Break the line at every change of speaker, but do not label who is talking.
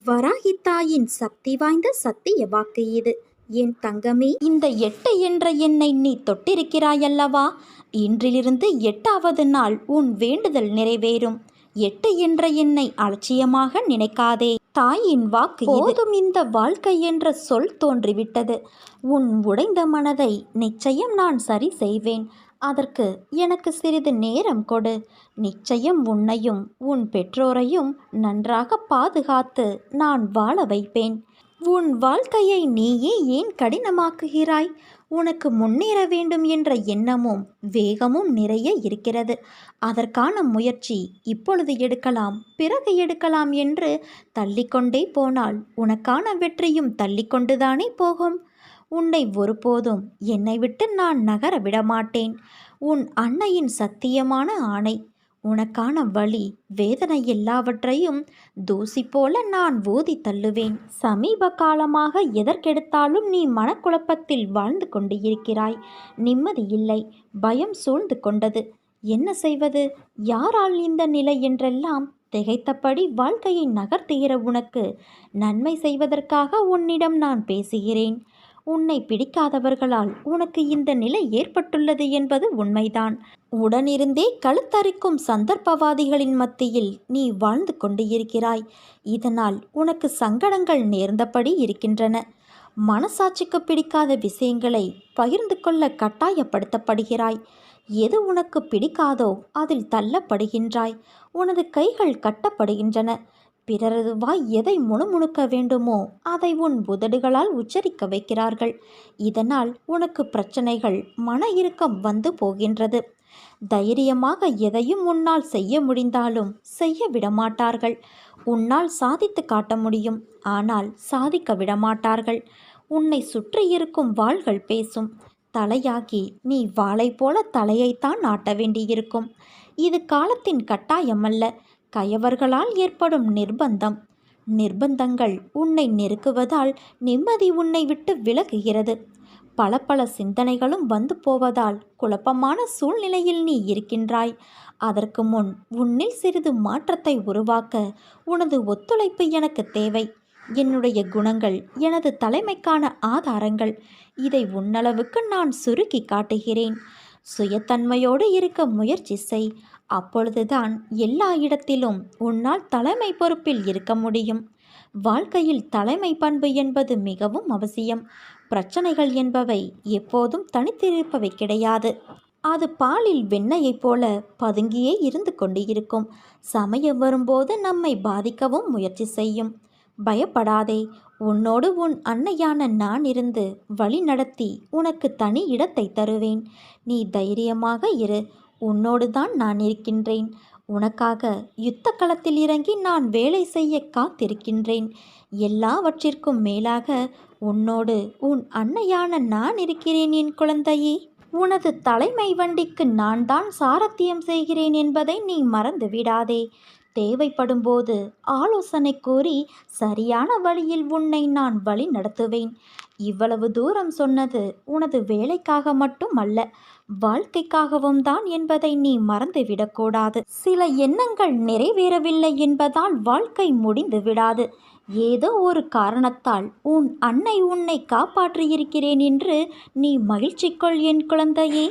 வராகி தாயின் சக்தி வாய்ந்த சத்திய வாக்கு இது. என் தங்கமே, இந்த 8 என்ற எண்ணை நீ தொட்டிருக்கிறாயல்லவா? இன்றிலிருந்து 8வது நாள் உன் வேண்டுதல் நிறைவேறும். 8 என்ற எண்ணை அலட்சியமாக நினைக்காதே. தாயின் வாக்கு போதும். இந்த வாழ்க்கை என்ற சொல் தோன்றிவிட்டது. உன் உடைந்த மனதை நிச்சயம் நான் சரி செய்வேன். அதற்கு எனக்கு சிறிது நேரம் கொடு. நிச்சயம் உன்னையும் உன் பெற்றோரையும் நன்றாக பாதுகாத்து நான் வாழ வைப்பேன். உன் வாழ்க்கையை நீயே ஏன் கடினமாக்குகிறாய்? உனக்கு முன்னேற வேண்டும் என்ற எண்ணமும் வேகமும் நிறைய இருக்கிறது. அதற்கான முயற்சி இப்பொழுது எடுக்கலாம், பிறகு எடுக்கலாம் என்று தள்ளிக்கொண்டே போனால் உனக்கான வெற்றியும் தள்ளிக்கொண்டுதானே போகும். உன்னை ஒருபோதும் என்னை விட்டு நான் நகர விடமாட்டேன். உன் அன்னையின் சத்தியமான ஆணை. உனக்கான வலி வேதனை எல்லாவற்றையும் தூசி போல நான் ஊதி தள்ளுவேன். சமீப காலமாக எதற்கெடுத்தாலும் நீ மனக்குழப்பத்தில் வாழ்ந்து கொண்டு இருக்கிறாய். நிம்மதி இல்லை, பயம் சூழ்ந்து கொண்டது. என்ன செய்வது, யாரால் இந்த நிலை என்றெல்லாம் திகைத்தபடி வாழ்க்கையை நகர்த்துகிற உனக்கு நன்மை செய்வதற்காக உன்னிடம் நான் பேசுகிறேன். உன்னை பிடிக்காதவர்களால் உனக்கு இந்த நிலை ஏற்பட்டுள்ளது என்பது உண்மைதான். உடனிருந்தே கழுத்தரிக்கும் சந்தர்ப்பவாதிகளின் மத்தியில் நீ வாழ்ந்து கொண்டு இருக்கிறாய். இதனால் உனக்கு சங்கடங்கள் நேர்ந்தபடி இருக்கின்றன. மனசாட்சிக்கு பிடிக்காத விஷயங்களை பகிர்ந்து கொள்ள கட்டாயப்படுத்தப்படுகிறாய். எது உனக்கு பிடிக்காதோ அதில் தள்ளப்படுகின்றாய். உனது கைகள் கட்டப்படுகின்றன. பிறரது வாய் எதை முணுமுணுக்க வேண்டுமோ அதை உன் உதடுகளால் உச்சரிக்க வைக்கிறார்கள். இதனால் உனக்கு பிரச்சனைகள், மன இறுக்கம் வந்து போகின்றது. தைரியமாக எதையும் உன்னால் செய்ய முடிந்தாலும் செய்ய விடமாட்டார்கள். உன்னால் சாதித்து காட்ட முடியும், ஆனால் சாதிக்க விடமாட்டார்கள். உன்னை சுற்றி இருக்கும் வாள்கள் பேசும். தலையாகி நீ வாளை போல தலையைத்தான் நாட்ட வேண்டியிருக்கும். இது காலத்தின் கட்டாயமல்ல, கயவர்களால் ஏற்படும் நிர்பந்தம். நிர்பந்தங்கள் உன்னை நெருக்குவதால் நிம்மதி உன்னை விட்டு விலகுகிறது. பல பல சிந்தனைகளும் வந்து போவதால் குழப்பமான சூழ்நிலையில் நீ இருக்கின்றாய். அதற்கு முன் உன்னில் சிறிது மாற்றத்தை உருவாக்க உனது ஒத்துழைப்பு எனக்கு தேவை. என்னுடைய குணங்கள் எனது தலைமைக்கான ஆதாரங்கள். இதை உன்னளவுக்கு நான் சுருக்கி காட்டுகிறேன். சுயத்தன்மையோடு இருக்க முயற்சி செய். அப்பொழுதுதான் எல்லா இடத்திலும் உன்னால் தலைமை பொறுப்பில் இருக்க முடியும். வாழ்க்கையில் தலைமை பண்பு என்பது மிகவும் அவசியம். பிரச்சனைகள் என்பவை எப்போதும் தனித்திருப்பவை கிடையாது. அது பாலில் வெண்ணெயைப் போல பதுங்கியே இருந்து கொண்டு இருக்கும். சமயம் வரும்போது நம்மை பாதிக்கவும் முயற்சி செய்யும். பயப்படாதே. உன்னோடு உன் அன்னையான நான் இருந்து வழி நடத்தி உனக்கு தனி இடத்தை தருவேன். நீ தைரியமாக இரு. உன்னோடு தான் நான் இருக்கின்றேன். உனக்காக யுத்த களத்தில் இறங்கி நான் வேலை செய்ய காத்திருக்கின்றேன். எல்லாவற்றிற்கும் மேலாக உன்னோடு உன் அன்னையான நான் இருக்கிறேன் என் குழந்தையே. உனது தலைமை வண்டிக்கு நான் தான் சாரத்தியம் செய்கிறேன் என்பதை நீ மறந்து விடாதே. தேவைப்படும்போது ஆலோசனை கூறி சரியான வழியில் உன்னை நான் வழி நடத்துவேன். இவ்வளவு தூரம் சொன்னது உனது வேலைக்காக மட்டும் அல்ல, வாழ்க்கைக்காகவும் தான் என்பதை நீ மறந்துவிடக்கூடாது. சில எண்ணங்கள் நிறைவேறவில்லை என்பதால் வாழ்க்கை முடிந்து விடாது. ஏதோ ஒரு காரணத்தால் உன் அன்னை உன்னை காப்பாற்றியிருக்கிறேன் என்று நீ மகிழ்ச்சி கொள் என் குழந்தையே.